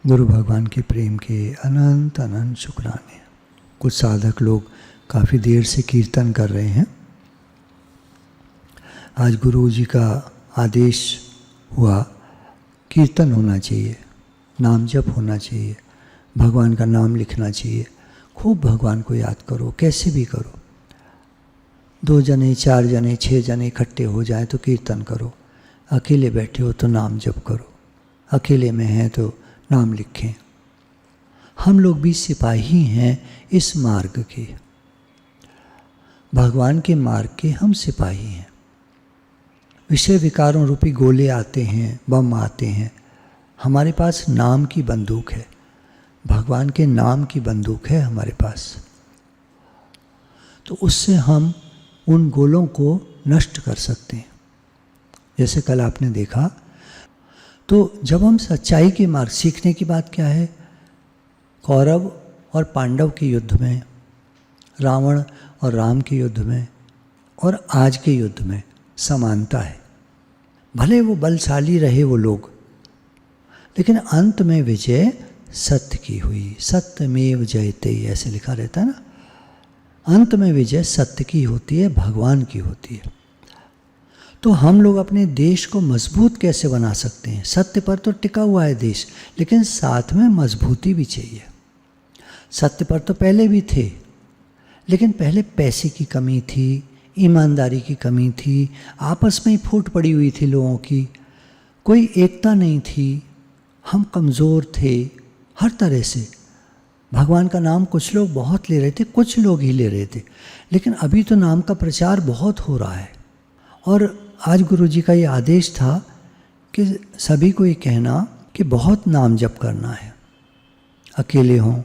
गुरु भगवान के प्रेम के अनंत अनंत शुक्राने। कुछ साधक लोग काफ़ी देर से कीर्तन कर रहे हैं। आज गुरु जी का आदेश हुआ, कीर्तन होना चाहिए, नाम जप होना चाहिए, भगवान का नाम लिखना चाहिए, खूब भगवान को याद करो, कैसे भी करो। 2 जने 4 जने 6 जने इकट्ठे हो जाए तो कीर्तन करो, अकेले बैठे हो तो नाम जप करो, अकेले में हैं तो नाम लिखें। हम लोग भी सिपाही हैं इस मार्ग के, भगवान के मार्ग के हम सिपाही हैं। विषय विकारों रूपी गोले आते हैं, बम आते हैं, हमारे पास नाम की बंदूक है, भगवान के नाम की बंदूक है हमारे पास। तो उससे हम उन गोलों को नष्ट कर सकते हैं। जैसे कल आपने देखा, तो जब हम सच्चाई के मार्ग, सीखने की बात क्या है, कौरव और पांडव के युद्ध में, रावण और राम के युद्ध में और आज के युद्ध में समानता है। भले वो बलशाली रहे वो लोग, लेकिन अंत में विजय सत्य की हुई। सत्यमेव जयते, ऐसे लिखा रहता है ना। अंत में विजय सत्य की होती है, भगवान की होती है। तो हम लोग अपने देश को मजबूत कैसे बना सकते हैं? सत्य पर तो टिका हुआ है देश, लेकिन साथ में मजबूती भी चाहिए। सत्य पर तो पहले भी थे, लेकिन पहले पैसे की कमी थी, ईमानदारी की कमी थी, आपस में ही फूट पड़ी हुई थी लोगों की, कोई एकता नहीं थी, हम कमज़ोर थे हर तरह से। भगवान का नाम कुछ लोग बहुत ले रहे थे, कुछ लोग ही ले रहे थे, लेकिन अभी तो नाम का प्रचार बहुत हो रहा है। और आज गुरु जी का ये आदेश था कि सभी को ये कहना कि बहुत नाम जप करना है, अकेले हों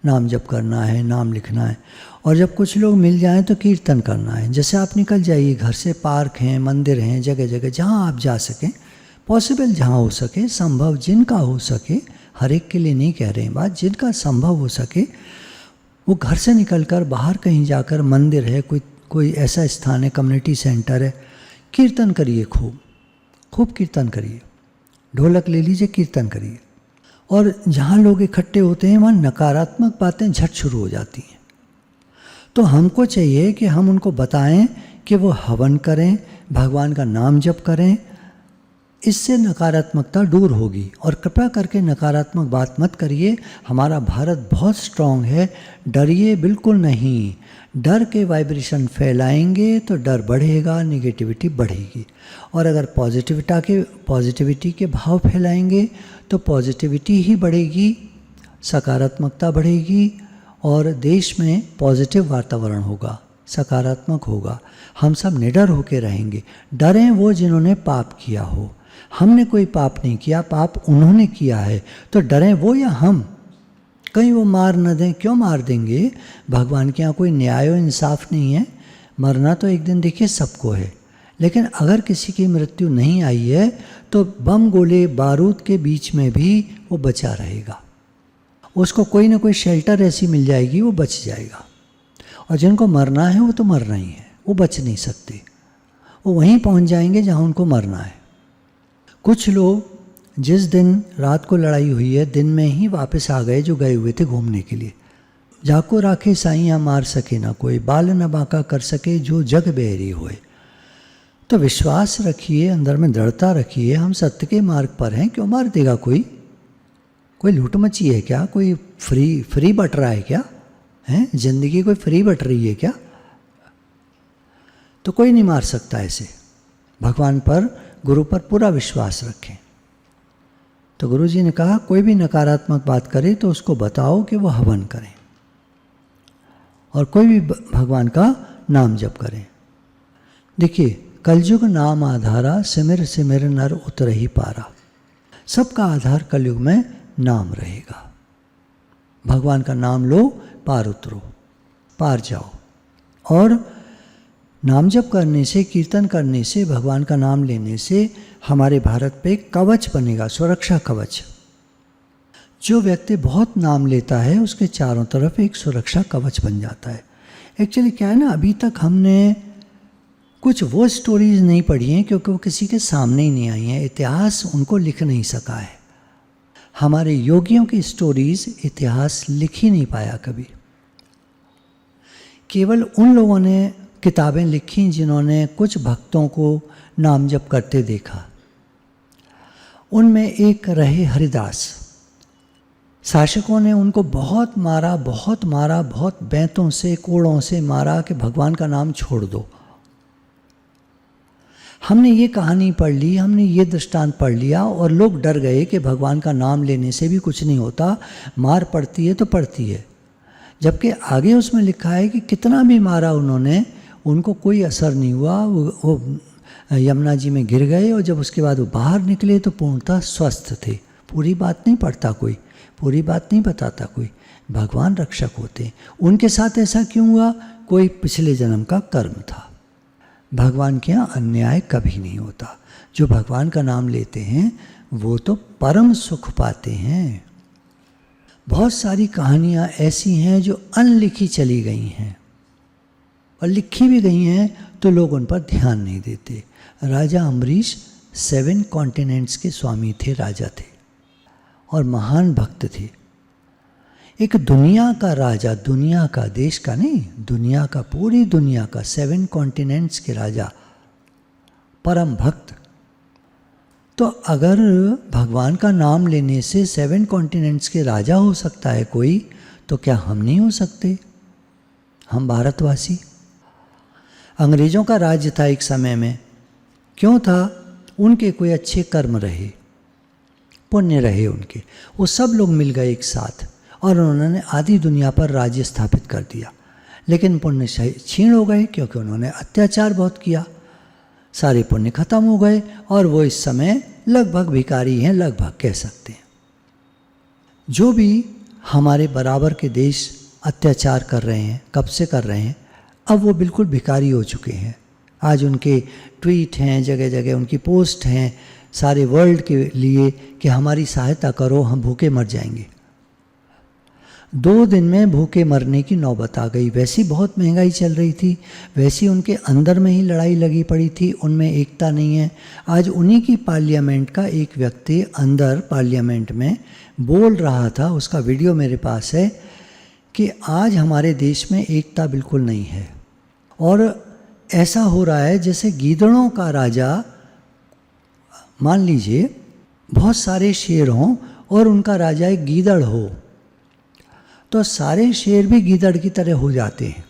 नाम जप करना है, नाम लिखना है, और जब कुछ लोग मिल जाएं तो कीर्तन करना है। जैसे आप निकल जाइए घर से, पार्क हैं, मंदिर हैं, जगह जगह जहाँ आप जा सकें, पॉसिबल जहाँ हो सके, संभव जिनका हो सके, हर एक के लिए नहीं कह रहे हैं बात, जिनका संभव हो सके वो घर से निकलकर बाहर कहीं जाकर, मंदिर है, कोई ऐसा स्थान है, कम्युनिटी सेंटर है, कीर्तन करिए, खूब खूब कीर्तन करिए, ढोलक ले लीजिए, कीर्तन करिए। और जहाँ लोग इकट्ठे होते हैं वहाँ नकारात्मक बातें झट शुरू हो जाती हैं। तो हमको चाहिए कि हम उनको बताएं कि वो हवन करें, भगवान का नाम जप करें, इससे नकारात्मकता दूर होगी। और कृपया करके नकारात्मक बात मत करिए। हमारा भारत बहुत स्ट्रांग है, डरिए बिल्कुल नहीं। डर के वाइब्रेशन फैलाएंगे तो डर बढ़ेगा, निगेटिविटी बढ़ेगी। और अगर पॉजिटिविटी के भाव फैलाएंगे तो पॉजिटिविटी ही बढ़ेगी, सकारात्मकता बढ़ेगी और देश में पॉजिटिव वातावरण होगा, सकारात्मक होगा। हम सब निडर होकर रहेंगे। डरें वो जिन्होंने पाप किया हो, हमने कोई पाप नहीं किया, पाप उन्होंने किया है, तो डरें वो या हम। कहीं वो मार न दें, क्यों मार देंगे? भगवान के यहाँ कोई न्याय और इंसाफ नहीं है। मरना तो एक दिन देखिए सबको है, लेकिन अगर किसी की मृत्यु नहीं आई है तो बम गोले बारूद के बीच में भी वो बचा रहेगा, उसको कोई ना कोई शेल्टर ऐसी मिल जाएगी, वो बच जाएगा। और जिनको मरना है वो तो मरना ही है, वो बच नहीं सकते, वो वहीं पहुँच जाएंगे जहाँ उनको मरना है। कुछ लोग जिस दिन रात को लड़ाई हुई है, दिन में ही वापस आ गए जो गए हुए थे घूमने के लिए। जाको राखे साइयाँ मार सके ना कोई, बाल न बांका कर सके जो जग बहरी होए। तो विश्वास रखिए, अंदर में दृढ़ता रखिए, हम सत्य के मार्ग पर हैं। क्यों मार देगा कोई? कोई लूट मची है क्या? कोई फ्री बट रहा है क्या? हैं, जिंदगी कोई फ्री बट रही है क्या? तो कोई नहीं मार सकता ऐसे। भगवान पर, गुरु पर पूरा विश्वास रखें। तो गुरु जी ने कहा कोई भी नकारात्मक बात करे तो उसको बताओ कि वो हवन करें, और कोई भी भगवान का नाम जप करें। देखिए, कलयुग नाम आधारा, सिमिर सिमिर नर उतरहि पारा। सबका आधार कलयुग में नाम रहेगा। भगवान का नाम लो, पार उतरो, पार जाओ। और नाम जप करने से, कीर्तन करने से, भगवान का नाम लेने से हमारे भारत पे कवच बनेगा, सुरक्षा कवच। जो व्यक्ति बहुत नाम लेता है उसके चारों तरफ एक सुरक्षा कवच बन जाता है। एक्चुअली क्या है ना, अभी तक हमने कुछ वो स्टोरीज नहीं पढ़ी हैं क्योंकि वो किसी के सामने ही नहीं आई हैं, इतिहास उनको लिख नहीं सका है। हमारे योगियों की स्टोरीज इतिहास लिख ही नहीं पाया कभी। केवल उन लोगों ने किताबें लिखी जिन्होंने कुछ भक्तों को नाम जप करते देखा। उनमें एक रहे हरिदास। शासकों ने उनको बहुत मारा, बहुत बैंतों से कोड़ों से मारा कि भगवान का नाम छोड़ दो। हमने ये कहानी पढ़ ली, हमने ये दृष्टांत पढ़ लिया और लोग डर गए कि भगवान का नाम लेने से भी कुछ नहीं होता, मार पड़ती है तो पड़ती है। जबकि आगे उसमें लिखा है कि कितना भी मारा उन्होंने, उनको कोई असर नहीं हुआ। वो यमुना जी में गिर गए और जब उसके बाद वो बाहर निकले तो पूर्णतः स्वस्थ थे। पूरी बात नहीं पढ़ता कोई, पूरी बात नहीं बताता कोई। भगवान रक्षक होते हैं। उनके साथ ऐसा क्यों हुआ? कोई पिछले जन्म का कर्म था। भगवान के यहाँ अन्याय कभी नहीं होता। जो भगवान का नाम लेते हैं वो तो परम सुख पाते हैं। बहुत सारी कहानियाँ ऐसी हैं जो अनलिखी चली गई हैं और लिखी भी गई हैं तो लोग उन पर ध्यान नहीं देते। राजा अम्बरीश 7 कॉन्टिनेंट्स के स्वामी थे, राजा थे और महान भक्त थे। एक दुनिया का राजा, दुनिया का, देश का नहीं, दुनिया का, पूरी दुनिया का, 7 कॉन्टिनेंट्स के राजा, परम भक्त। तो अगर भगवान का नाम लेने से 7 कॉन्टिनेंट्स के राजा हो सकता है कोई, तो क्या हम नहीं हो सकते? हम भारतवासी। अंग्रेज़ों का राज्य था एक समय में। क्यों था? उनके कोई अच्छे कर्म रहे, पुण्य रहे उनके। वो सब लोग मिल गए एक साथ और उन्होंने आधी दुनिया पर राज्य स्थापित कर दिया। लेकिन पुण्य क्षीण हो गए क्योंकि उन्होंने अत्याचार बहुत किया। सारे पुण्य खत्म हो गए और वो इस समय लगभग भिखारी हैं, लगभग कह सकते हैं। जो भी हमारे बराबर के देश अत्याचार कर रहे हैं, कब से कर रहे हैं, अब वो बिल्कुल भिखारी हो चुके हैं। आज उनके ट्वीट हैं, जगह जगह उनकी पोस्ट हैं सारे वर्ल्ड के लिए कि हमारी सहायता करो, हम भूखे मर जाएंगे। 2 दिन में भूखे मरने की नौबत आ गई। वैसी बहुत महंगाई चल रही थी, वैसी उनके अंदर में ही लड़ाई लगी पड़ी थी, उनमें एकता नहीं है। आज उन्हीं की पार्लियामेंट का एक व्यक्ति अंदर पार्लियामेंट में बोल रहा था, उसका वीडियो मेरे पास है, कि आज हमारे देश में एकता बिल्कुल नहीं है और ऐसा हो रहा है जैसे गीदड़ों का राजा। मान लीजिए बहुत सारे शेर हों और उनका राजा एक गीदड़ हो, तो सारे शेर भी गीदड़ की तरह हो जाते हैं।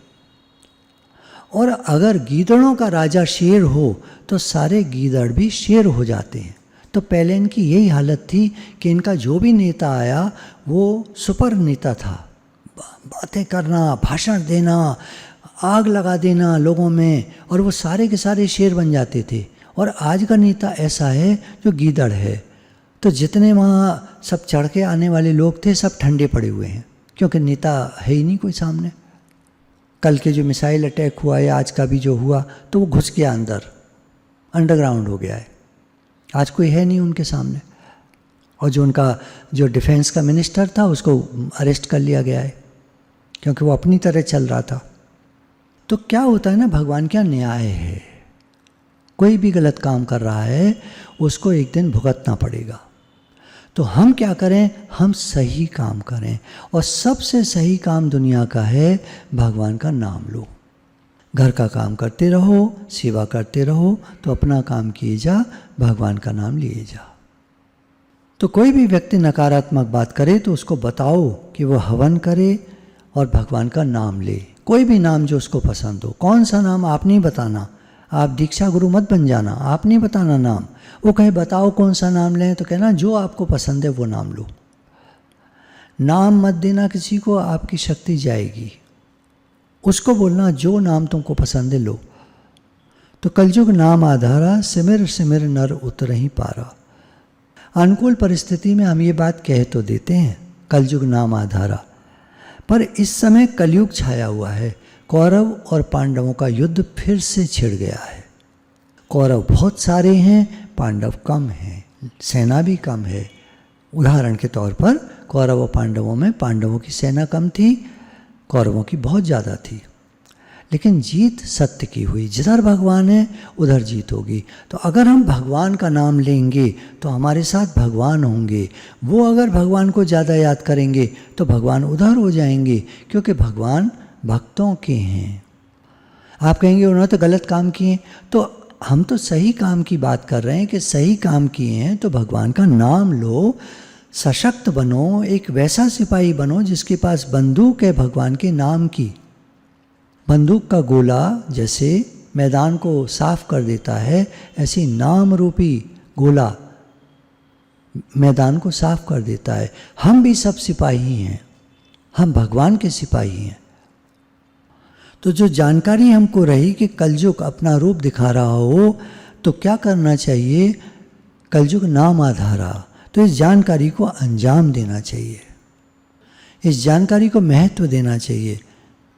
और अगर गीदड़ों का राजा शेर हो तो सारे गीदड़ भी शेर हो जाते हैं। तो पहले इनकी यही हालत थी कि इनका जो भी नेता आया वो सुपर नेता था। बातें करना, भाषण देना, आग लगा देना लोगों में, और वो सारे के सारे शेर बन जाते थे। और आज का नेता ऐसा है जो गीदड़ है। तो जितने वहाँ सब चढ़ के आने वाले लोग थे सब ठंडे पड़े हुए हैं क्योंकि नेता है ही नहीं कोई सामने। कल के जो मिसाइल अटैक हुआ या आज का भी जो हुआ, तो वो घुस गया अंदर, अंडरग्राउंड हो गया है। आज कोई है नहीं उनके सामने। और जो उनका जो डिफेंस का मिनिस्टर था उसको अरेस्ट कर लिया गया है क्योंकि वो अपनी तरह चल रहा था। तो क्या होता है ना, भगवान क्या न्याय है। कोई भी गलत काम कर रहा है उसको एक दिन भुगतना पड़ेगा। तो हम क्या करें? हम सही काम करें। और सबसे सही काम दुनिया का है भगवान का नाम लो। घर का काम करते रहो, सेवा करते रहो, तो अपना काम किए जा, भगवान का नाम लिए जा। तो कोई भी व्यक्ति नकारात्मक बात करे तो उसको बताओ कि वो हवन करे और भगवान का नाम ले। कोई भी नाम जो उसको पसंद हो। कौन सा नाम आप नहीं बताना, आप दीक्षा गुरु मत बन जाना, आप नहीं बताना नाम। वो कहे बताओ कौन सा नाम लें, तो कहना जो आपको पसंद है वो नाम लो। नाम मत देना किसी को, आपकी शक्ति जाएगी। उसको बोलना जो नाम तुमको पसंद है लो। तो कलयुग नाम आधारा, सिमिर सिमिर नर उतरहि पारा। अनुकूल परिस्थिति में हम ये बात कह तो देते हैं कलयुग नाम आधारा, पर इस समय कलयुग छाया हुआ है। कौरव और पांडवों का युद्ध फिर से छिड़ गया है। कौरव बहुत सारे हैं, पांडव कम हैं, सेना भी कम है। उदाहरण के तौर पर कौरव और पांडवों में पांडवों की सेना कम थी, कौरवों की बहुत ज़्यादा थी। लेकिन जीत सत्य की हुई। जिधर भगवान है उधर जीत होगी। तो अगर हम भगवान का नाम लेंगे तो हमारे साथ भगवान होंगे। वो अगर भगवान को ज़्यादा याद करेंगे तो भगवान उधर हो जाएंगे, क्योंकि भगवान भक्तों के हैं। आप कहेंगे उन्होंने तो गलत काम किए, तो हम तो सही काम की बात कर रहे हैं कि सही काम किए हैं तो भगवान का नाम लो, सशक्त बनो, एक वैसा सिपाही बनो जिसके पास बंदूक है भगवान के नाम की। बंदूक का गोला जैसे मैदान को साफ कर देता है, ऐसी नाम रूपी गोला मैदान को साफ कर देता है। हम भी सब सिपाही हैं, हम भगवान के सिपाही हैं। तो जो जानकारी हमको रही कि कलयुग अपना रूप दिखा रहा हो तो क्या करना चाहिए, कलयुग नाम आधारा, तो इस जानकारी को अंजाम देना चाहिए, इस जानकारी को महत्व देना चाहिए,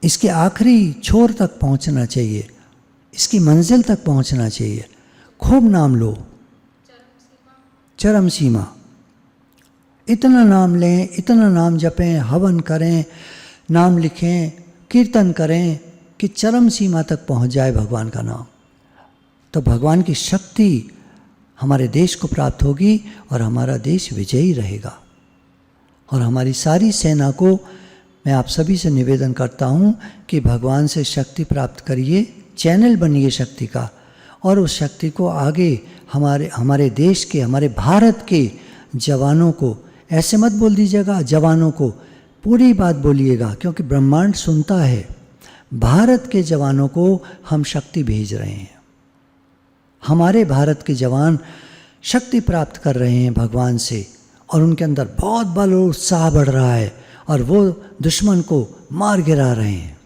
इसके आखिरी छोर तक पहुंचना चाहिए, इसकी मंजिल तक पहुंचना चाहिए। खूब नाम लो, चरम सीमा, इतना नाम लें, इतना नाम जपें, हवन करें, नाम लिखें, कीर्तन करें कि चरम सीमा तक पहुंच जाए भगवान का नाम। तो भगवान की शक्ति हमारे देश को प्राप्त होगी और हमारा देश विजयी रहेगा। और हमारी सारी सेना को मैं आप सभी से निवेदन करता हूँ कि भगवान से शक्ति प्राप्त करिए, चैनल बनिए शक्ति का, और उस शक्ति को आगे हमारे देश के, हमारे भारत के जवानों को, ऐसे मत बोल दीजिएगा जवानों को, पूरी बात बोलिएगा, क्योंकि ब्रह्मांड सुनता है। भारत के जवानों को हम शक्ति भेज रहे हैं, हमारे भारत के जवान शक्ति प्राप्त कर रहे हैं भगवान से, और उनके अंदर बहुत बल और उत्साह बढ़ रहा है और वो दुश्मन को मार गिरा रहे हैं।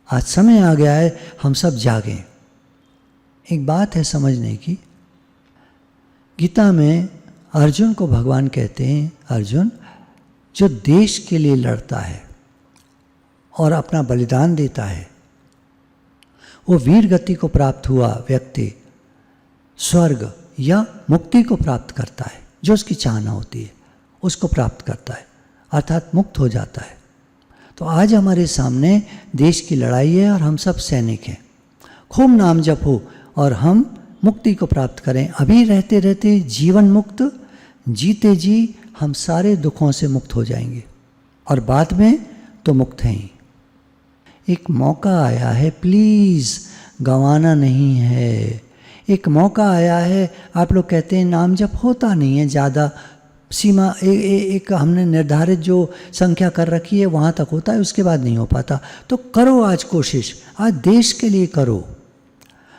आज समय आ गया है हम सब जागें। एक बात है समझने की, गीता में अर्जुन को भगवान कहते हैं, अर्जुन जो देश के लिए लड़ता है और अपना बलिदान देता है, वो वीर गति को प्राप्त हुआ व्यक्ति स्वर्ग या मुक्ति को प्राप्त करता है। जो उसकी चाहना होती है उसको प्राप्त करता है, अर्थात मुक्त हो जाता है। तो आज हमारे सामने देश की लड़ाई है और हम सब सैनिक हैं। खूब नाम जपो और हम मुक्ति को प्राप्त करें। अभी रहते रहते जीवन मुक्त, जीते जी हम सारे दुखों से मुक्त हो जाएंगे, और बाद में तो मुक्त हैं ही। एक मौका आया है, प्लीज़ गंवाना नहीं है। एक मौका आया है। आप लोग कहते हैं नाम जप होता नहीं है ज़्यादा, सीमा एक हमने निर्धारित जो संख्या कर रखी है वहाँ तक होता है, उसके बाद नहीं हो पाता। तो करो आज कोशिश, आज देश के लिए करो,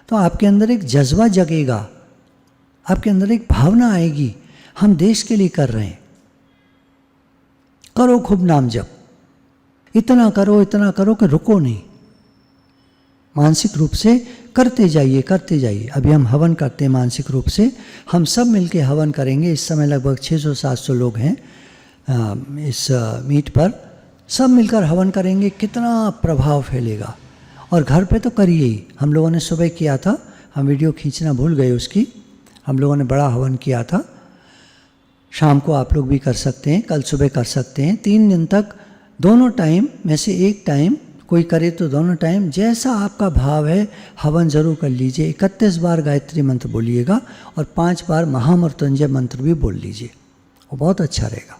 तो आपके अंदर एक जज्बा जगेगा, आपके अंदर एक भावना आएगी, हम देश के लिए कर रहे हैं। करो खूब नाम जप, इतना करो कि रुको नहीं, मानसिक रूप से करते जाइए, करते जाइए। अभी हम हवन करते हैं मानसिक रूप से, हम सब मिलके हवन करेंगे। इस समय लगभग 600-700 लोग हैं इस मीट पर, सब मिलकर हवन करेंगे, कितना प्रभाव फैलेगा। और घर पे तो करिए ही, हम लोगों ने सुबह किया था, हम वीडियो खींचना भूल गए उसकी, हम लोगों ने बड़ा हवन किया था। शाम को आप लोग भी कर सकते हैं, कल सुबह कर सकते हैं। 3 दिन तक दोनों टाइम में से एक टाइम कोई करे तो दोनों टाइम, जैसा आपका भाव है हवन जरूर कर लीजिए। 31 बार गायत्री मंत्र बोलिएगा और 5 बार महामृत्युंजय मंत्र भी बोल लीजिए, वो बहुत अच्छा रहेगा।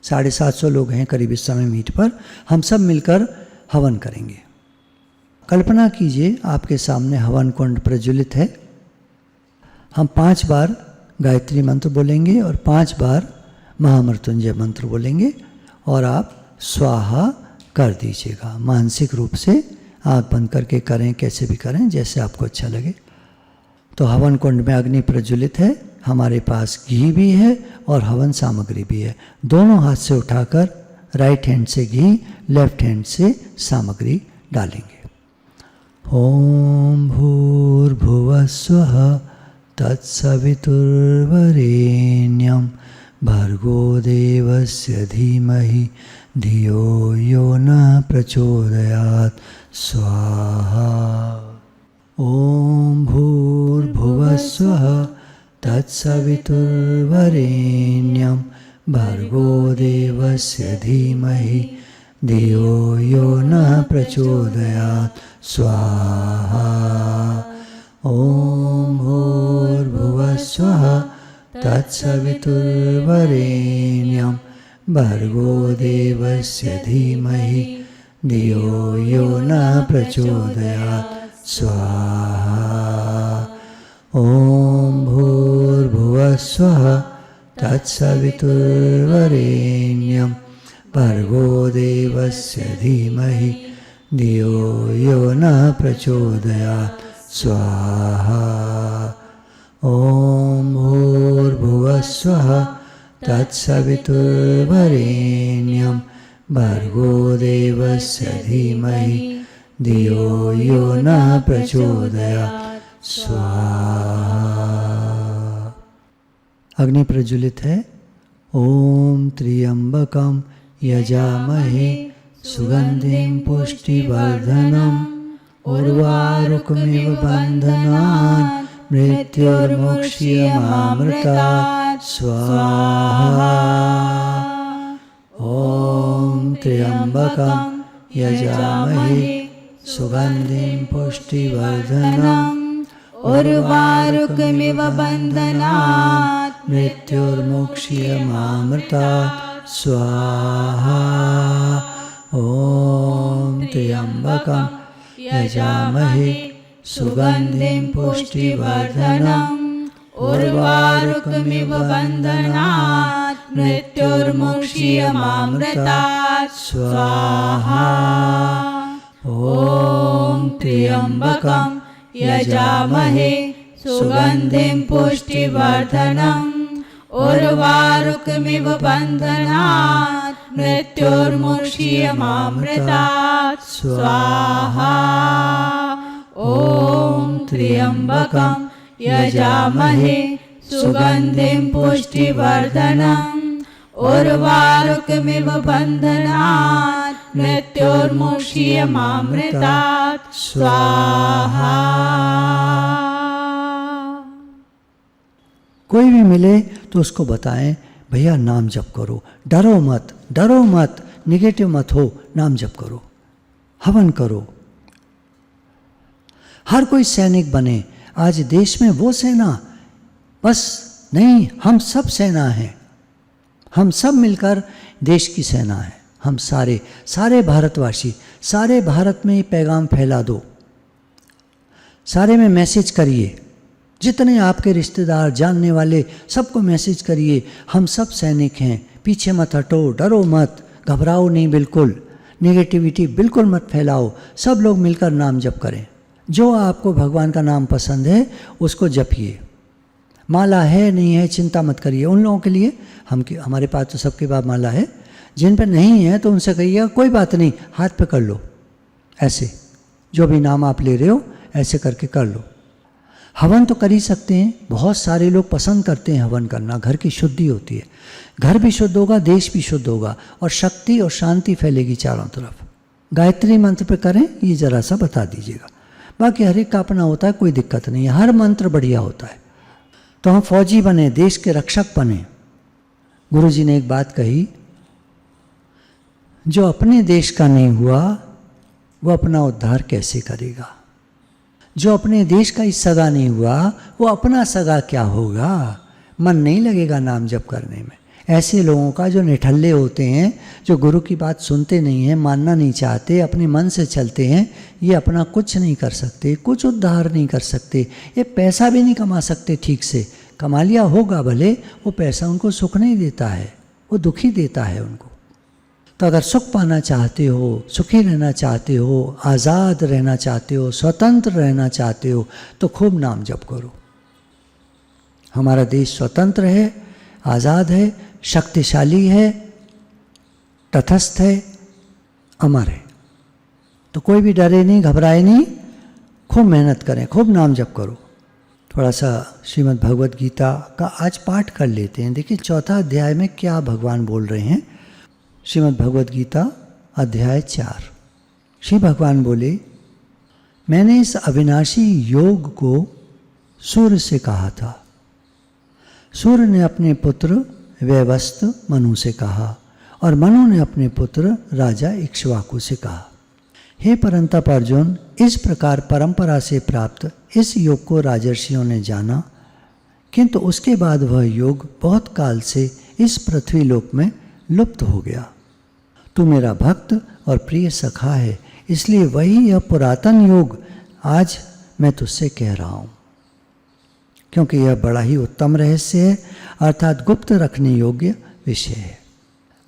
750 लोग हैं करीब इस समय मीट पर, हम सब मिलकर हवन करेंगे। कल्पना कीजिए आपके सामने हवन कुंड प्रज्वलित है, हम 5 बार गायत्री मंत्र बोलेंगे और 5 बार महामृत्युंजय मंत्र बोलेंगे, और आप स्वाहा कर दीजिएगा। मानसिक रूप से आँख बंद करके करें, कैसे भी करें, जैसे आपको अच्छा लगे। तो हवन कुंड में अग्नि प्रज्वलित है, हमारे पास घी भी है और हवन सामग्री भी है। दोनों हाथ से उठाकर राइट हैंड से घी, लेफ्ट हैंड से सामग्री डालेंगे। ओम भूर्भुवः स्वः तत्सवितुर्वरेण्यं भर्गो देवस्य धीमहि धियो यो न प्रचोदयात् स्वाहा। ओम भूर्भुवः स्वः तत्सवितुर्वरेण्यं भर्गो देवस्य धीमहि धियो यो नः प्रचोदयात् स्वाहा। ॐ भूर्भुवः स्वः तत्सवितुर्वरेण्यं भर्गो देवस्य धीमहि धियो यो नः प्रचोदयात् स्वाहा। ॐ भूर्भुवः स्वः तत्सवितुर्वरेण्यं भर्गो देवस्य धीमहि धियो यो नः प्रचोदयात् स्वाहा। ॐ भूर्भुवः स्वः तत्सवितुर्वरेण्यं भर्गो देवस्य धीमहि धियो यो नः प्रचोदयात् स्वाहा। अग्नि प्रज्वलित है। ओम त्र्यंबकं यजामहे सुगंधिं पुष्टिवर्धनम् उर्वारुकमिव बन्धनान् मृत्युर्मुक्ष्यमामृतात् स्वाहा। ओम त्र्यंबकं यजामहे सुगंधिं पुष्टिवर्धनम् उर्वारुकमिव बन्धनात् मृत्युर्मुक्ष्यमामृतात् स्वाहा। ॐ त्र्यंबकं यजामहे सुगंधिं पुष्टिवर्धनम् उर्वारुकमिव बन्धनात् मृत्युर्मुक्ष्यमामृतात् स्वाहा। ॐ त्र्यंबकं यजामहे सुगंधिं पुष्टिवर्धनम् उर्वारुकमिव बन्धनात् मृत्युर्मुक्ष्यमामृतात् स्वाहा। ॐ त्र्यंबकं यजामहे सुगंधिं पुष्टिवर्धनम् उर्वारुकमिव बन्धनात् मृत्युर्मुक्ष्यमामृतात् स्वाहा। कोई भी मिले तो उसको बताएं भैया नाम जप करो, डरो मत, निगेटिव मत हो, नाम जप करो, हवन करो। हर कोई सैनिक बने। आज देश में वो सेना बस नहीं, हम सब सेना हैं। हम सब मिलकर देश की सेना है। हम सारे भारतवासी, सारे भारत में ये पैगाम फैला दो, सारे में मैसेज करिए, जितने आपके रिश्तेदार जानने वाले सबको मैसेज करिए, हम सब सैनिक हैं, पीछे मत हटो, डरो मत, घबराओ नहीं, बिल्कुल नेगेटिविटी बिल्कुल मत फैलाओ। सब लोग मिलकर नाम जप करें। जो आपको भगवान का नाम पसंद है उसको जपिए। माला है नहीं है चिंता मत करिए। उन लोगों के लिए हमारे पास तो सबके पास माला है, जिन पर नहीं है तो उनसे कहिएगा कोई बात नहीं, हाथ पे कर लो। ऐसे जो भी नाम आप ले रहे हो ऐसे करके कर लो। हवन तो कर ही सकते हैं। बहुत सारे लोग पसंद करते हैं हवन करना, घर की शुद्धि होती है, घर भी शुद्ध होगा, देश भी शुद्ध होगा और शक्ति और शांति फैलेगी चारों तरफ। गायत्री मंत्र पे करें, ये जरा सा बता दीजिएगा। बाकी हर एक का अपना होता है, कोई दिक्कत नहीं है, हर मंत्र बढ़िया होता है। तो हम फौजी बने, देश के रक्षक बने। गुरु जी ने एक बात कही, जो अपने देश का नहीं हुआ वो अपना उद्धार कैसे करेगा। जो अपने देश का ही सगा नहीं हुआ वो अपना सगा क्या होगा। मन नहीं लगेगा नाम जप करने में। ऐसे लोगों का जो निठल्ले होते हैं, जो गुरु की बात सुनते नहीं हैं, मानना नहीं चाहते, अपने मन से चलते हैं, ये अपना कुछ नहीं कर सकते, कुछ उद्धार नहीं कर सकते, ये पैसा भी नहीं कमा सकते ठीक से। कमा लिया होगा भले, वो पैसा उनको सुख नहीं देता है, वो दुखी देता है उनको। तो अगर सुख पाना चाहते हो, सुखी रहना चाहते हो, आज़ाद रहना चाहते हो, स्वतंत्र रहना चाहते हो, तो खूब नाम जप करो। हमारा देश स्वतंत्र है, आज़ाद है, शक्तिशाली है, तटस्थ है, अमर है। तो कोई भी डरे नहीं, घबराए नहीं, खूब मेहनत करें, खूब नाम जप करो। थोड़ा सा श्रीमद् भगवद गीता का आज पाठ कर लेते हैं। देखिए 4 अध्याय में क्या भगवान बोल रहे हैं। श्रीमद् भगवद गीता अध्याय 4। श्री भगवान बोले, मैंने इस अविनाशी योग को सूर्य से कहा था। सूर्य ने अपने पुत्र व्यवस्त मनु से कहा और मनु ने अपने पुत्र राजा इक्ष्वाकु से कहा, हे परंतप अर्जुन, इस प्रकार परंपरा से प्राप्त इस योग को राजर्षियों ने जाना, किंतु उसके बाद वह योग बहुत काल से इस पृथ्वी लोक में लुप्त हो गया। तू मेरा भक्त और प्रिय सखा है, इसलिए वही यह पुरातन योग आज मैं तुझसे कह रहा हूँ, क्योंकि यह बड़ा ही उत्तम रहस्य है, अर्थात गुप्त रखने योग्य विषय है।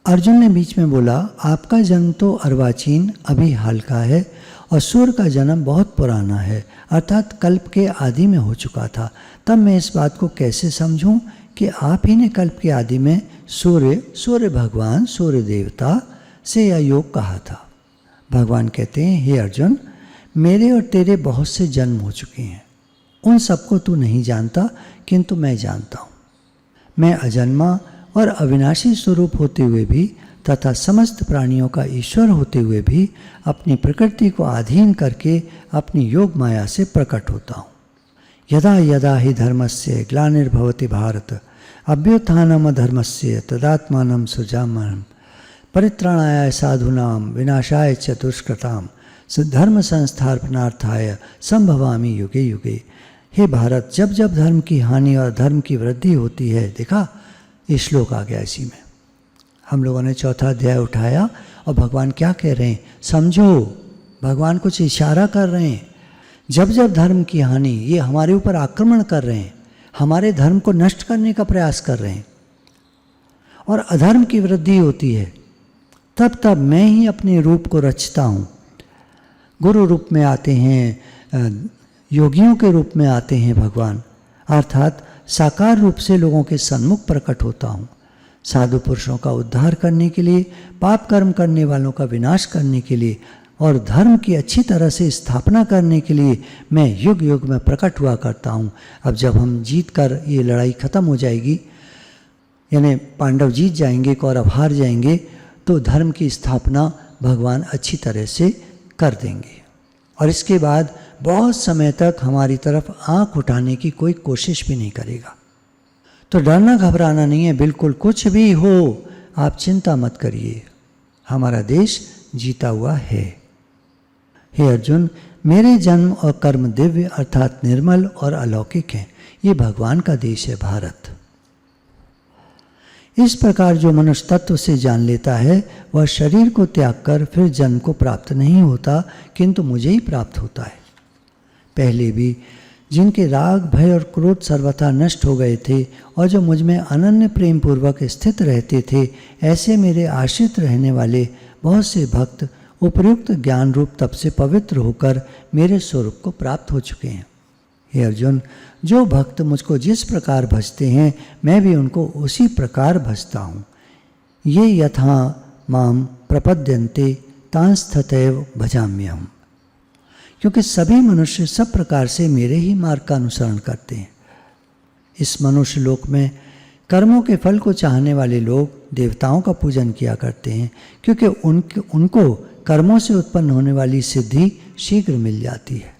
अर्जुन ने बीच में बोला, आपका जन्म तो अर्वाचीन अभी हाल का है और सूर्य का जन्म बहुत पुराना है, अर्थात कल्प के आदि में हो चुका था। तब मैं इस बात को कैसे समझूं कि आप ही ने कल्प के आदि में सूर्य भगवान, सूर्य देवता से यह योग कहा था। भगवान कहते हैं, हे अर्जुन, मेरे और तेरे बहुत से जन्म हो चुके हैं, उन सबको तू नहीं जानता, किंतु मैं जानता हूँ। मैं अजन्मा और अविनाशी स्वरूप होते हुए भी तथा समस्त प्राणियों का ईश्वर होते हुए भी अपनी प्रकृति को अधीन करके अपनी योग माया से प्रकट होता हूँ। यदा यदा हि धर्मस्य ग्लानिर्भवति भारत अभ्युत्थानम धर्मस्य तदात्मानं सृजाम्यहम् परित्राणाय साधूनां विनाशाय च दुष्कृतां धर्म संस्थापनार्थाय संभवामि युगे युगे। हे भारत, जब जब धर्म की हानि और धर्म की वृद्धि होती है, देखा ये श्लोक आ गया इसी में। हम लोगों ने चौथा अध्याय उठाया और भगवान क्या कह रहे हैं समझो, भगवान कुछ इशारा कर रहे हैं। जब जब धर्म की हानि, ये हमारे ऊपर आक्रमण कर रहे हैं, हमारे धर्म को नष्ट करने का प्रयास कर रहे हैं और अधर्म की वृद्धि होती है, तब तब मैं ही अपने रूप को रचता हूँ। गुरु रूप में आते हैं, योगियों के रूप में आते हैं भगवान, अर्थात साकार रूप से लोगों के सन्मुख प्रकट होता हूँ। साधु पुरुषों का उद्धार करने के लिए, पाप कर्म करने वालों का विनाश करने के लिए और धर्म की अच्छी तरह से स्थापना करने के लिए मैं युग युग में प्रकट हुआ करता हूँ। अब जब हम जीत कर ये लड़ाई खत्म हो जाएगी, यानी पांडव जीत जाएंगे, कौरव हार जाएंगे, तो धर्म की स्थापना भगवान अच्छी तरह से कर देंगे और इसके बाद बहुत समय तक हमारी तरफ आंख उठाने की कोई कोशिश भी नहीं करेगा। तो डरना घबराना नहीं है, बिल्कुल कुछ भी हो आप चिंता मत करिए, हमारा देश जीता हुआ है। हे अर्जुन, मेरे जन्म और कर्म दिव्य अर्थात निर्मल और अलौकिक हैं। ये भगवान का देश है भारत। इस प्रकार जो मनुष्य तत्व से जान लेता है वह शरीर को त्याग कर फिर जन्म को प्राप्त नहीं होता, किंतु मुझे ही प्राप्त होता है। पहले भी जिनके राग, भय और क्रोध सर्वथा नष्ट हो गए थे और जो मुझ में अनन्य प्रेम पूर्वक स्थित रहते थे, ऐसे मेरे आश्रित रहने वाले बहुत से भक्त उपयुक्त ज्ञान रूप तप से पवित्र होकर मेरे स्वरूप को प्राप्त हो चुके हैं। हे अर्जुन, जो भक्त मुझको जिस प्रकार भजते हैं मैं भी उनको उसी प्रकार भजता हूँ। ये यथा माम प्रपद्यन्ते तांस्तथैव भजाम्यहम्। क्योंकि सभी मनुष्य सब प्रकार से मेरे ही मार्ग का अनुसरण करते हैं। इस मनुष्य लोक में कर्मों के फल को चाहने वाले लोग देवताओं का पूजन किया करते हैं, क्योंकि उनको कर्मों से उत्पन्न होने वाली सिद्धि शीघ्र मिल जाती है।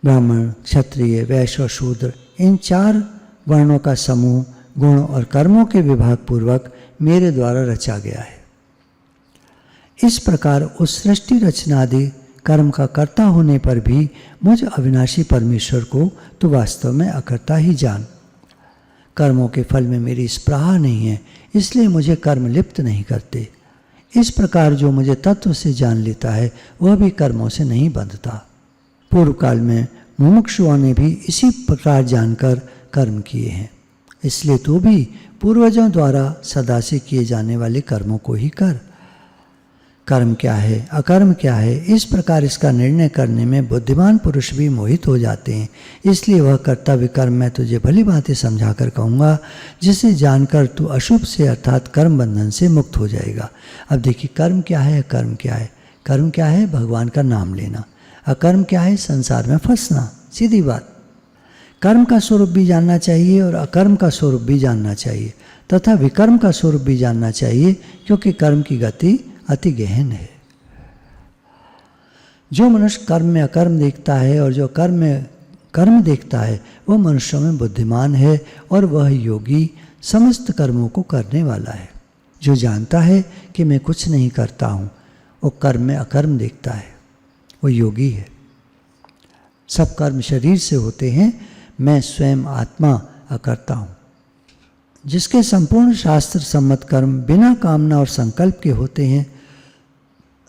ब्राह्मण, क्षत्रिय, वैश्य और शूद्र, इन 4 वर्णों का समूह गुण और कर्मों के विभाग पूर्वक मेरे द्वारा रचा गया है। इस प्रकार उस सृष्टि रचनादि कर्म का कर्ता होने पर भी मुझ अविनाशी परमेश्वर को तो वास्तव में अकर्ता ही जान। कर्मों के फल में मेरी स्पृहा नहीं है, इसलिए मुझे कर्म लिप्त नहीं करते। इस प्रकार जो मुझे तत्व से जान लेता है वह भी कर्मों से नहीं बंधता। पूर्व काल में मुमुक्षुओं ने भी इसी प्रकार जानकर कर्म किए हैं, इसलिए तू भी पूर्वजों द्वारा सदा से किए जाने वाले कर्मों को ही कर। कर्म क्या है, अकर्म क्या है, इस प्रकार इसका निर्णय करने में बुद्धिमान पुरुष भी मोहित हो जाते हैं। इसलिए वह कर्तव्य कर्म मैं तुझे भली बातें समझा कर कहूँगा, जिसे जानकर तू अशुभ से अर्थात कर्म बंधन से मुक्त हो जाएगा। अब देखिए, कर्म क्या है, अकर्म क्या है। कर्म क्या है, भगवान का नाम लेना। अकर्म क्या है, संसार में फंसना। सीधी बात। कर्म का स्वरूप भी जानना चाहिए और अकर्म का स्वरूप भी जानना चाहिए तथा विकर्म का स्वरूप भी जानना चाहिए, क्योंकि कर्म की गति अति गहन है। जो मनुष्य कर्म में अकर्म देखता है और जो कर्म में कर्म देखता है वह मनुष्यों में बुद्धिमान है और वह योगी समस्त कर्मों को करने वाला है। जो जानता है कि मैं कुछ नहीं करता हूँ, वो कर्म में अकर्म देखता है, वो योगी है। सब कर्म शरीर से होते हैं, मैं स्वयं आत्मा अकर्ता हूँ। जिसके संपूर्ण शास्त्र सम्मत कर्म बिना कामना और संकल्प के होते हैं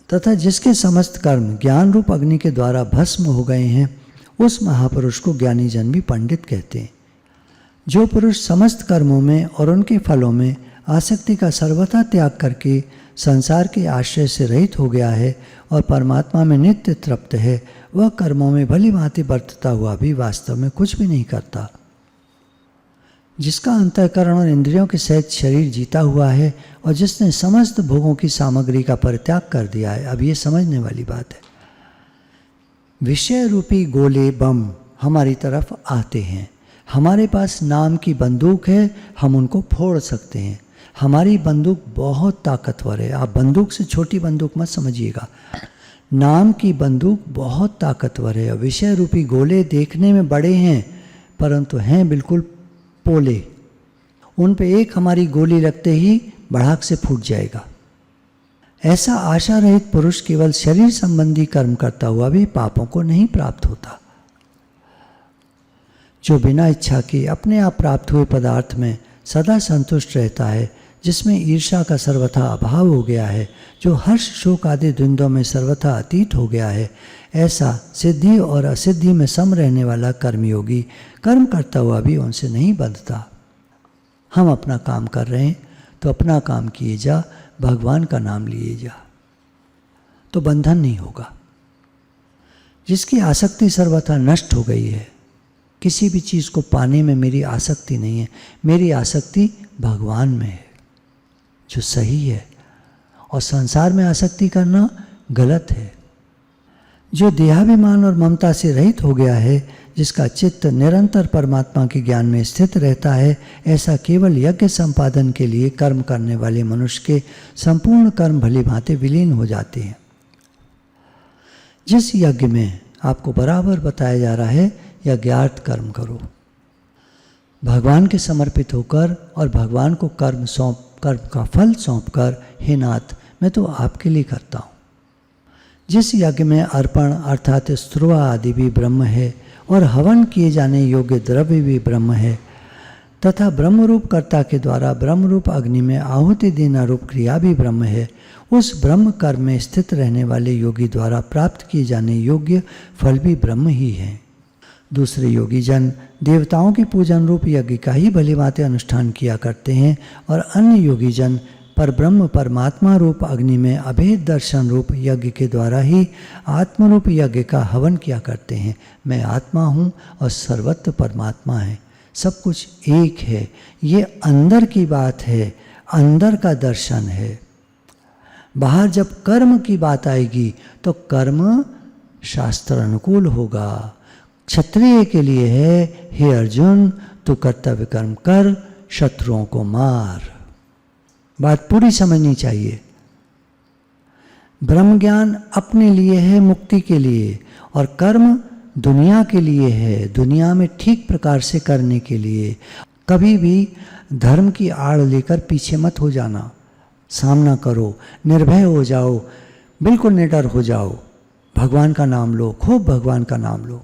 तथा जिसके समस्त कर्म ज्ञान रूप अग्नि के द्वारा भस्म हो गए हैं, उस महापुरुष को ज्ञानी जन भी पंडित कहते हैं। जो पुरुष समस्त कर्मों में और उनके फलों में आसक्ति का सर्वथा त्याग करके संसार के आश्रय से रहित हो गया है और परमात्मा में नित्य तृप्त है, वह कर्मों में भली भांति बरतता हुआ भी वास्तव में कुछ भी नहीं करता। जिसका अंतःकरण और इंद्रियों के सहित शरीर जीता हुआ है और जिसने समस्त भोगों की सामग्री का परित्याग कर दिया है। अब ये समझने वाली बात है। विषय रूपी गोले बम हमारी तरफ आते हैं। हमारे पास नाम की बंदूक है, हम उनको फोड़ सकते हैं। हमारी बंदूक बहुत ताकतवर है। आप बंदूक से छोटी बंदूक मत समझिएगा। नाम की बंदूक बहुत ताकतवर है। विषय रूपी गोले देखने में बड़े हैं परंतु हैं बिल्कुल पोले। उन पे एक हमारी गोली लगते ही भड़ाक से फूट जाएगा। ऐसा आशा रहित पुरुष केवल शरीर संबंधी कर्म करता हुआ भी पापों को नहीं प्राप्त होता। जो बिना इच्छा के अपने आप प्राप्त हुए पदार्थ में सदा संतुष्ट रहता है, जिसमें ईर्ष्या का सर्वथा अभाव हो गया है, जो हर्ष शोक आदि द्वंद्वों में सर्वथा अतीत हो गया है, ऐसा सिद्धि और असिद्धि में सम रहने वाला कर्मयोगी कर्म करता हुआ भी उनसे नहीं बंधता। हम अपना काम कर रहे हैं तो अपना काम किए जा, भगवान का नाम लिए जा, तो बंधन नहीं होगा। जिसकी आसक्ति सर्वथा नष्ट हो गई है, किसी भी चीज़ को पाने में मेरी आसक्ति नहीं है, मेरी आसक्ति भगवान में है जो सही है, और संसार में आसक्ति करना गलत है। जो देहाभिमान और ममता से रहित हो गया है, जिसका चित्त निरंतर परमात्मा के ज्ञान में स्थित रहता है, ऐसा केवल यज्ञ संपादन के लिए कर्म करने वाले मनुष्य के संपूर्ण कर्म भली भांति विलीन हो जाते हैं। जिस यज्ञ में आपको बराबर बताया जा रहा है यज्ञार्थ कर्म करो, भगवान के समर्पित होकर और भगवान को कर्म का फल सौंपकर, हे नाथ मैं तो आपके लिए करता हूँ। जिस यज्ञ में अर्पण अर्थात स्त्रुवा आदि भी ब्रह्म है और हवन किए जाने योग्य द्रव्य भी ब्रह्म है तथा ब्रह्मरूप कर्ता के द्वारा ब्रह्मरूप अग्नि में आहुति देना रूप क्रिया भी ब्रह्म है, उस ब्रह्म कर्म में स्थित रहने वाले योगी द्वारा प्राप्त किए जाने योग्य फल भी ब्रह्म ही है। दूसरे योगी जन देवताओं के पूजन रूप यज्ञ का ही भली भांति अनुष्ठान किया करते हैं और अन्य योगी जन पर ब्रह्म परमात्मा रूप अग्नि में अभेद दर्शन रूप यज्ञ के द्वारा ही आत्मरूप यज्ञ का हवन किया करते हैं। मैं आत्मा हूँ और सर्वत्र परमात्मा है, सब कुछ एक है। ये अंदर की बात है, अंदर का दर्शन है। बाहर जब कर्म की बात आएगी तो कर्म शास्त्र अनुकूल होगा। क्षत्रिय के लिए है, हे अर्जुन तू कर्तव्य कर्म कर, शत्रुओं को मार। बात पूरी समझनी चाहिए। ब्रह्म ज्ञान अपने लिए है, मुक्ति के लिए, और कर्म दुनिया के लिए है, दुनिया में ठीक प्रकार से करने के लिए। कभी भी धर्म की आड़ लेकर पीछे मत हो जाना, सामना करो, निर्भय हो जाओ, बिल्कुल निडर हो जाओ, भगवान का नाम लो, खूब भगवान का नाम लो।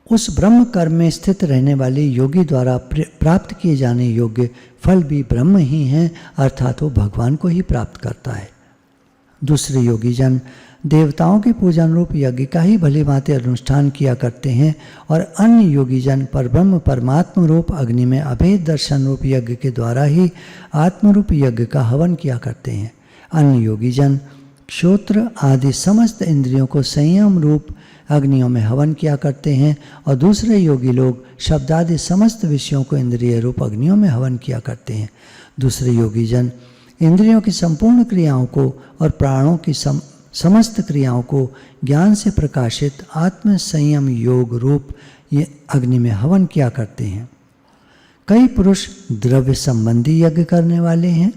उस ब्रह्म कर्म में स्थित रहने वाले योगी द्वारा प्राप्त किए जाने योग्य फल भी ब्रह्म ही हैं, अर्थात वो भगवान को ही प्राप्त करता है। दूसरे योगी जन देवताओं के पूजन रूप यज्ञ का ही भली भांति अनुष्ठान किया करते हैं और अन्य योगी जन परब्रह्म परमात्म रूप अग्नि में अभेद दर्शन रूप यज्ञ के द्वारा ही आत्मरूप यज्ञ का हवन किया करते हैं। अन्य योगी जन श्रोत्र आदि समस्त इंद्रियों को संयम रूप अग्नियों में हवन किया करते हैं और दूसरे योगी लोग शब्दादि समस्त विषयों को इंद्रिय रूप अग्नियों में हवन किया करते हैं। दूसरे योगी जन इंद्रियों की संपूर्ण क्रियाओं को और प्राणों की समस्त क्रियाओं को ज्ञान से प्रकाशित आत्म संयम योग रूप ये अग्नि में हवन किया करते हैं। कई पुरुष द्रव्य संबंधी यज्ञ करने वाले हैं,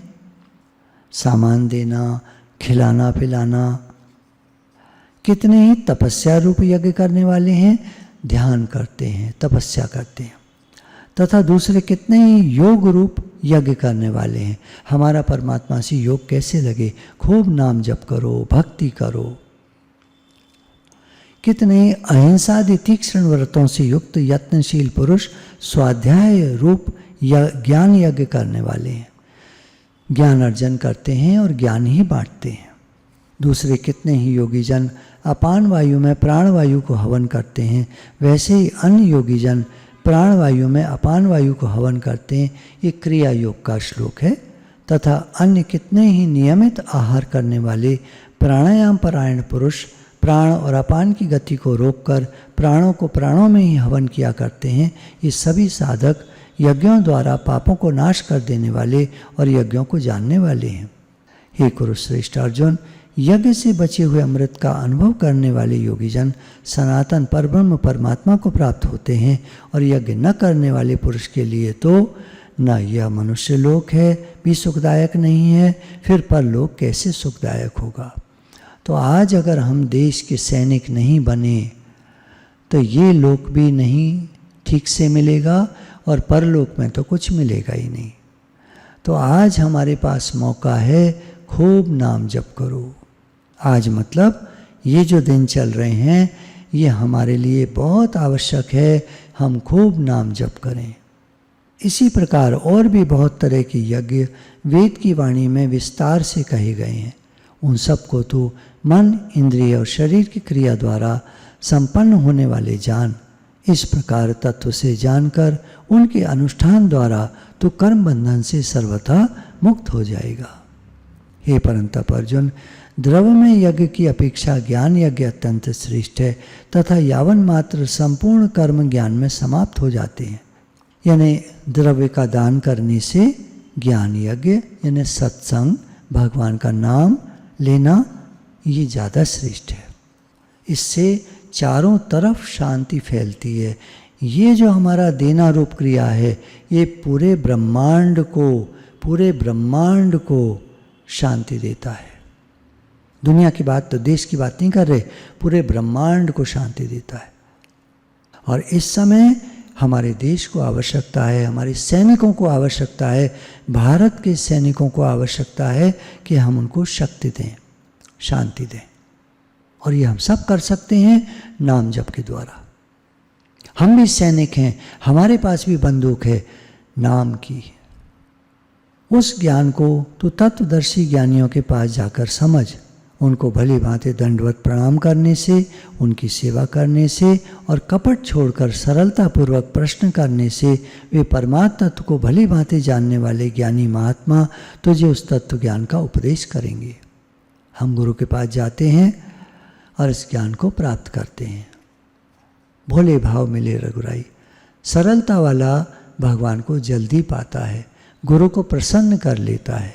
सामान देना, खिलाना पिलाना। कितने ही तपस्या रूप यज्ञ करने वाले हैं, ध्यान करते हैं, तपस्या करते हैं, तथा दूसरे कितने ही योग रूप यज्ञ करने वाले हैं। हमारा परमात्मा से योग कैसे लगे? खूब नाम जप करो, भक्ति करो। कितने अहिंसादि तीक्ष्ण व्रतों से युक्त यत्नशील पुरुष स्वाध्याय रूप ज्ञान यज्ञ करने वाले हैं। ज्ञान अर्जन करते हैं और ज्ञान ही बांटते हैं। दूसरे कितने ही योगी जन अपान वायु में प्राण वायु को हवन करते हैं, वैसे ही अन्य योगी जन प्राण वायु में अपान वायु को हवन करते हैं। ये क्रिया योग का श्लोक है। तथा अन्य कितने ही नियमित आहार करने वाले प्राणायाम परायण पुरुष प्राण और अपान की गति को रोककर प्राणों को प्राणों में ही हवन किया करते हैं। ये सभी साधक यज्ञों द्वारा पापों को नाश कर देने वाले और यज्ञों को जानने वाले हैं। हे कुरुश्रेष्ठ अर्जुन, यज्ञ से बचे हुए अमृत का अनुभव करने वाले योगी जन सनातन परब्रह्म परमात्मा को प्राप्त होते हैं, और यज्ञ न करने वाले पुरुष के लिए तो न यह मनुष्य लोक है भी सुखदायक नहीं है, फिर परलोक कैसे सुखदायक होगा। तो आज अगर हम देश के सैनिक नहीं बने तो ये लोक भी नहीं ठीक से मिलेगा और परलोक में तो कुछ मिलेगा ही नहीं। तो आज हमारे पास मौका है, खूब नाम जप करो। आज मतलब ये जो दिन चल रहे हैं ये हमारे लिए बहुत आवश्यक है, हम खूब नाम जप करें। इसी प्रकार और भी बहुत तरह के यज्ञ वेद की वाणी में विस्तार से कहे गए हैं। उन सबको तो मन, इंद्रिय और शरीर की क्रिया द्वारा संपन्न होने वाले जान। इस प्रकार तत्व से जानकर उनके अनुष्ठान द्वारा तो कर्म बंधन से सर्वथा मुक्त हो जाएगा। हे परंतप अर्जुन, द्रव्य में यज्ञ की अपेक्षा ज्ञान यज्ञ अत्यंत श्रेष्ठ है तथा यावन मात्र संपूर्ण कर्म ज्ञान में समाप्त हो जाते हैं। यानी द्रव्य का दान करने से ज्ञान यज्ञ यानी सत्संग, भगवान का नाम लेना, ये ज़्यादा श्रेष्ठ है। इससे चारों तरफ शांति फैलती है। ये जो हमारा देना रूप क्रिया है ये पूरे ब्रह्मांड को शांति देता है। दुनिया की बात तो देश की बात नहीं कर रहे, पूरे ब्रह्मांड को शांति देता है। और इस समय हमारे देश को आवश्यकता है, हमारे सैनिकों को आवश्यकता है, भारत के सैनिकों को आवश्यकता है कि हम उनको शक्ति दें, शांति दें। और ये हम सब कर सकते हैं नाम जप के द्वारा। हम भी सैनिक हैं, हमारे पास भी बंदूक है नाम की। उस ज्ञान को तो तत्वदर्शी ज्ञानियों के पास जाकर समझ। उनको भली भांति दंडवत प्रणाम करने से, उनकी सेवा करने से और कपट छोड़कर सरलतापूर्वक प्रश्न करने से वे परमात्मा तत्व को भली भांति जानने वाले ज्ञानी महात्मा तुझे उस तत्व ज्ञान का उपदेश करेंगे। हम गुरु के पास जाते हैं और इस ज्ञान को प्राप्त करते हैं। भोले भाव मिले रघुराई। सरलता वाला भगवान को जल्दी पाता है, गुरु को प्रसन्न कर लेता है।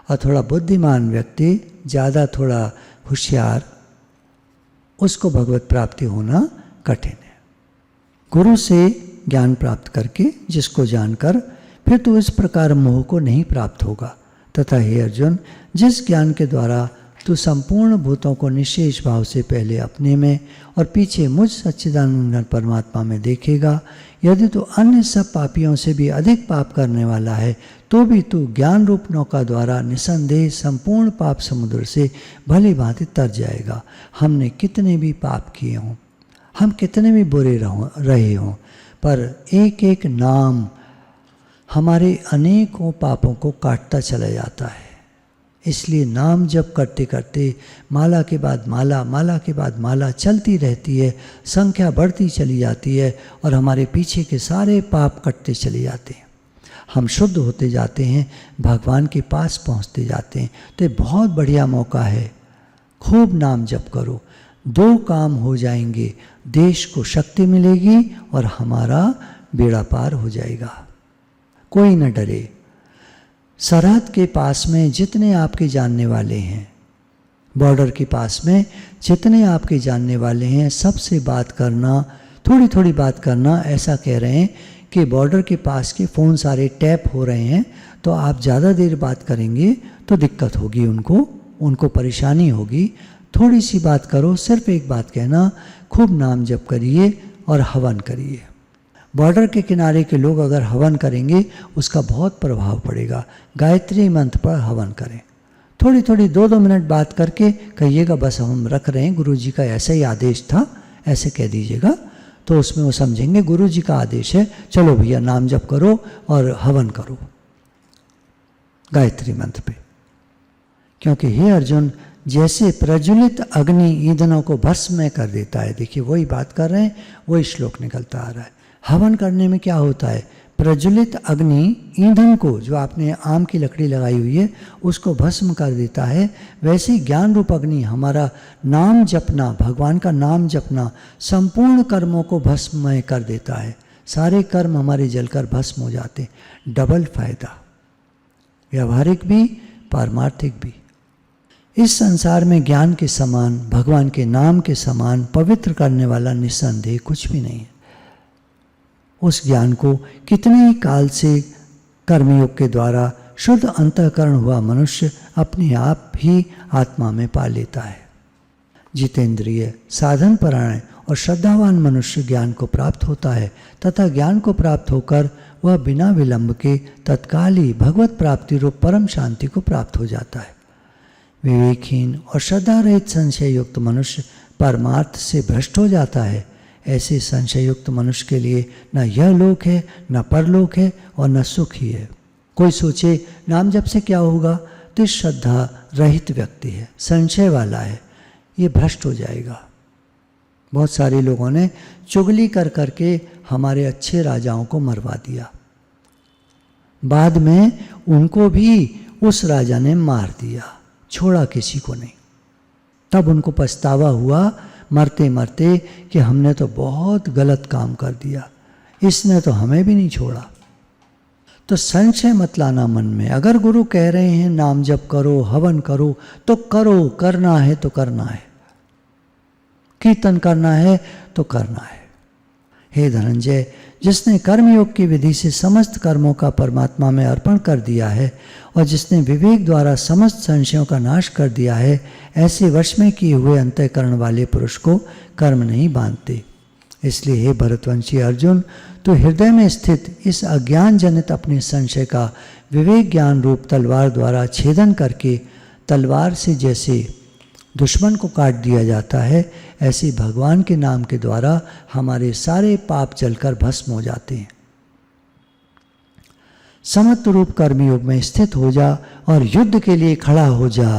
और थोड़ा बुद्धिमान व्यक्ति, ज़्यादा थोड़ा होशियार, उसको भगवत प्राप्ति होना कठिन है। गुरु से ज्ञान प्राप्त करके जिसको जानकर फिर तो इस प्रकार मोह को नहीं प्राप्त होगा। तथा हे अर्जुन, जिस ज्ञान के द्वारा तू संपूर्ण भूतों को निशेष भाव से पहले अपने में और पीछे मुझ सच्चिदानंद परमात्मा में देखेगा, यदि तू अन्य सब पापियों से भी अधिक पाप करने वाला है तो भी तू ज्ञान रूप नौका द्वारा निसंदेह संपूर्ण पाप समुद्र से भली भांति तर जाएगा। हमने कितने भी पाप किए हों, हम कितने भी बुरे रहे हों, पर एक एक नाम हमारे अनेकों पापों को काटता चला जाता है। इसलिए नाम जप करते करते माला के बाद माला, माला के बाद माला चलती रहती है, संख्या बढ़ती चली जाती है और हमारे पीछे के सारे पाप कटते चले जाते हैं। हम शुद्ध होते जाते हैं, भगवान के पास पहुंचते जाते हैं। तो ये बहुत बढ़िया मौका है, खूब नाम जप करो। दो काम हो जाएंगे, देश को शक्ति मिलेगी और हमारा बेड़ा पार हो जाएगा। कोई न डरे। सरहद के पास में जितने आपके जानने वाले हैं, बॉर्डर के पास में जितने आपके जानने वाले हैं, सबसे बात करना, थोड़ी थोड़ी बात करना। ऐसा कह रहे हैं कि बॉर्डर के पास के फ़ोन सारे टैप हो रहे हैं, तो आप ज़्यादा देर बात करेंगे तो दिक्कत होगी, उनको परेशानी होगी। थोड़ी सी बात करो, सिर्फ एक बात कहना, खूब नाम जप करिए और हवन करिए। बॉर्डर के किनारे के लोग अगर हवन करेंगे उसका बहुत प्रभाव पड़ेगा। गायत्री मंत्र पर हवन करें, थोड़ी थोड़ी 2-2 मिनट बात करके कहिएगा बस हम रख रहे हैं, गुरु जी का ऐसा ही आदेश था, ऐसे कह दीजिएगा, तो उसमें वो समझेंगे गुरु जी का आदेश है, चलो भैया नाम जप करो और हवन करो गायत्री मंत्र पे। क्योंकि हे अर्जुन, जैसे प्रज्वलित अग्नि ईंधनों को भस्म कर देता है, देखिए वही बात कर रहे हैं, वही श्लोक निकलता आ रहा है। हवन करने में क्या होता है, प्रज्वलित अग्नि ईंधन को, जो आपने आम की लकड़ी लगाई हुई है उसको भस्म कर देता है, वैसे ज्ञान रूप अग्नि हमारा नाम जपना, भगवान का नाम जपना संपूर्ण कर्मों को भस्ममय कर देता है। सारे कर्म हमारे जलकर भस्म हो जाते। डबल फायदा, व्यावहारिक भी पारमार्थिक भी। इस संसार में ज्ञान के समान, भगवान के नाम के समान पवित्र करने वाला निस्संदेह कुछ भी नहीं है। उस ज्ञान को कितने ही काल से कर्मयोग के द्वारा शुद्ध अंतःकरण हुआ मनुष्य अपने आप ही आत्मा में पा लेता है। जितेंद्रिय, साधन परायण और श्रद्धावान मनुष्य ज्ञान को प्राप्त होता है तथा ज्ञान को प्राप्त होकर वह बिना विलंब के तत्काल ही भगवत प्राप्ति रूप परम शांति को प्राप्त हो जाता है। विवेकहीन और श्रद्धा रहित संशय युक्त मनुष्य परमार्थ से भ्रष्ट हो जाता है। ऐसे संशय युक्त मनुष्य के लिए न यह लोक है, न परलोक है और न सुख ही है। कोई सोचे नाम जप से क्या होगा, तो श्रद्धा रहित व्यक्ति है, संशय वाला है, ये भ्रष्ट हो जाएगा। बहुत सारे लोगों ने चुगली कर करके हमारे अच्छे राजाओं को मरवा दिया, बाद में उनको भी उस राजा ने मार दिया, छोड़ा किसी को नहीं। तब उनको पछतावा हुआ मरते मरते कि हमने तो बहुत गलत काम कर दिया, इसने तो हमें भी नहीं छोड़ा। तो संशय मत लाना मन में। अगर गुरु कह रहे हैं नाम जप करो, हवन करो, तो करो, करना है तो करना है, कीर्तन करना है तो करना है। हे धनंजय, जिसने कर्मयोग की विधि से समस्त कर्मों का परमात्मा में अर्पण कर दिया है और जिसने विवेक द्वारा समस्त संशयों का नाश कर दिया है, ऐसे वश में किए हुए अंतःकरण वाले पुरुष को कर्म नहीं बांधते। इसलिए हे भरतवंशी अर्जुन, तो हृदय में स्थित इस अज्ञान जनित अपने संशय का विवेक ज्ञान रूप तलवार द्वारा छेदन करके, तलवार से जैसे दुश्मन को काट दिया जाता है, ऐसे भगवान के नाम के द्वारा हमारे सारे पाप जलकर भस्म हो जाते हैं। समत्व रूप कर्मयोग में स्थित हो जा और युद्ध के लिए खड़ा हो जा।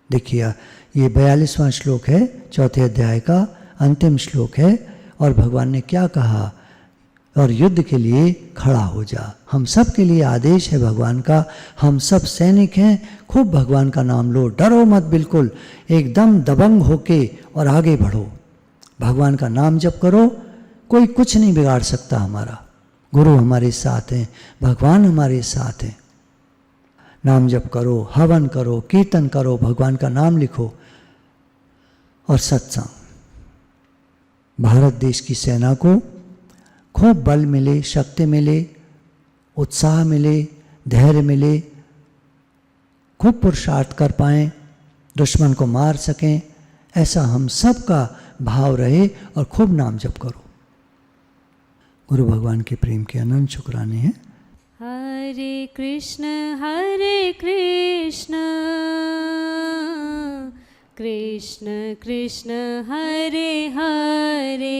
देखिए ये 42वां श्लोक है, 4थे अध्याय का अंतिम श्लोक है। और भगवान ने क्या कहा, और युद्ध के लिए खड़ा हो जा। हम सब के लिए आदेश है भगवान का, हम सब सैनिक हैं। खूब भगवान का नाम लो, डरो मत, बिल्कुल एकदम दबंग होके और आगे बढ़ो। भगवान का नाम जप करो, कोई कुछ नहीं बिगाड़ सकता हमारा। गुरु हमारे साथ हैं, भगवान हमारे साथ हैं। नाम जप करो, हवन करो, कीर्तन करो, भगवान का नाम लिखो और सत्संग। भारत देश की सेना को खूब बल मिले, शक्ति मिले, उत्साह मिले, धैर्य मिले, खूब पुरुषार्थ कर पाएँ, दुश्मन को मार सकें, ऐसा हम सब का भाव रहे और खूब नाम जप करो। गुरु भगवान के प्रेम के अनंत शुक्राने हैं। हरे कृष्ण कृष्ण कृष्ण हरे हरे,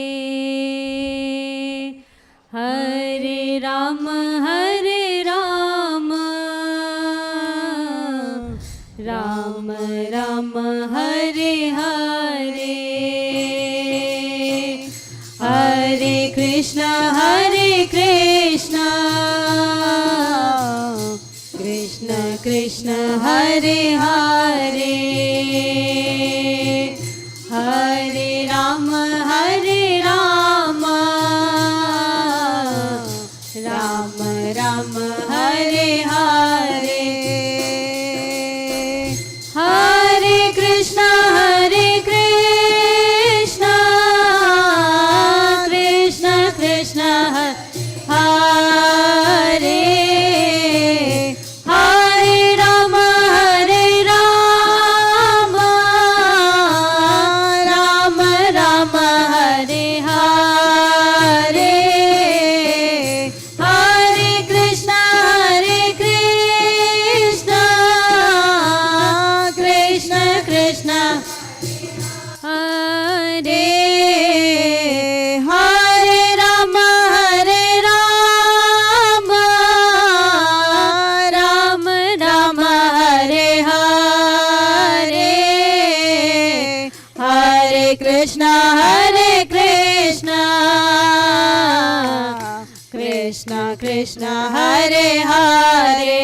हरे राम राम राम हरे हरे, हरे कृष्ण कृष्ण कृष्ण हरे हरे, हरे राम राम राम हरे हरे, हरे कृष्ण कृष्ण कृष्ण हरे, हरे राम राम राम हरे हरे, कृष्ण हरे हरे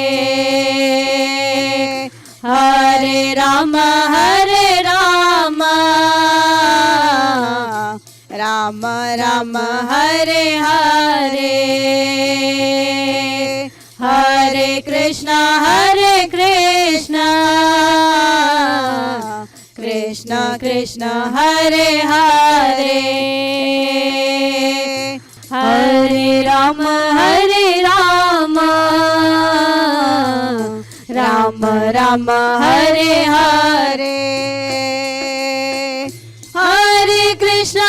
हरे राम राम राम हरे हरे हरे कृष्ण कृष्ण कृष्ण हरे हरे हरे राम राम राम हरे हरे हरे कृष्ण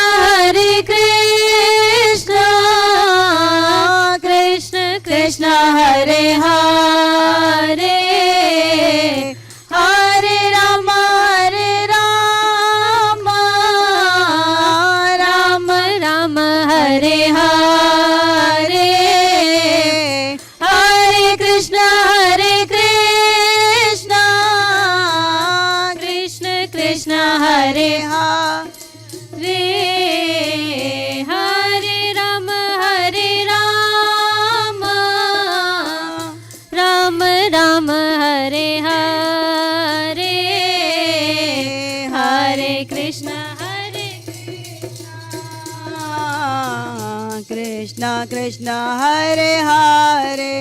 कृष्ण कृष्ण हरे हरे हरे राम राम राम हरे हरे हरे कृष्ण कृष्ण कृष्ण हरे हरे हरे राम राम राम हरे हरे हरे कृष्ण कृष्ण कृष्ण हरे हरे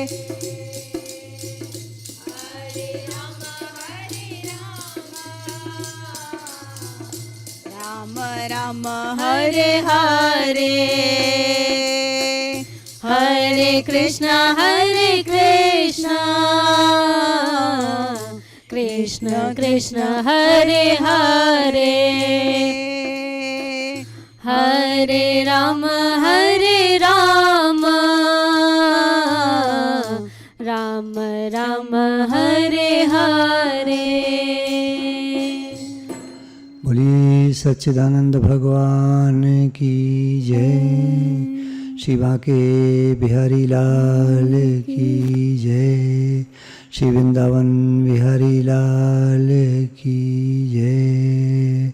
राम राम हरे हरे हरे कृष्ण कृष्ण कृष्ण हरे हरे हरे राम राम राम हरे हरे बोलिए सच्चिदानंद भगवान की जय। शिवा के बिहारी लाल की जय। श्री वृंदावन बिहारी लाल की जय।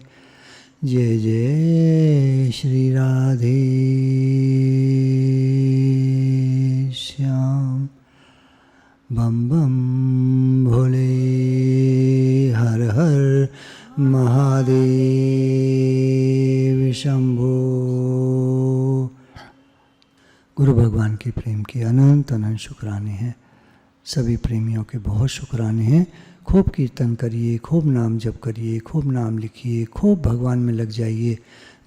जय जय श्री राधे श्याम। बम बम भोले हर हर महादेव शंभो। गुरु भगवान के प्रेम के अनंत अनंत शुक्राने हैं। सभी प्रेमियों के बहुत शुक्राने हैं। खूब कीर्तन करिए, खूब नाम जप करिए, खूब नाम लिखिए, खूब भगवान में लग जाइए।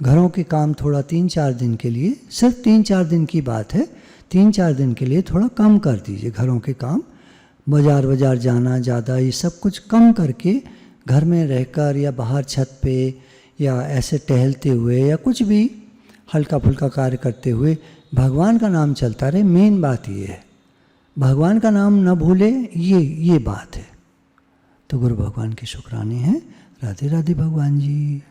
घरों के काम थोड़ा 3-4 दिन के लिए, सिर्फ 3-4 दिन की बात है, 3-4 दिन के लिए थोड़ा कम कर दीजिए घरों के काम। बाज़ार जाना ज़्यादा, ये सब कुछ कम करके घर में रहकर या बाहर छत पे या ऐसे टहलते हुए या कुछ भी हल्का फुल्का कार्य करते हुए भगवान का नाम चलता रहे। मेन बात ये है, भगवान का नाम न भूले, ये बात है। तो गुरु भगवान के शुक्राने हैं। राधे राधे भगवान जी।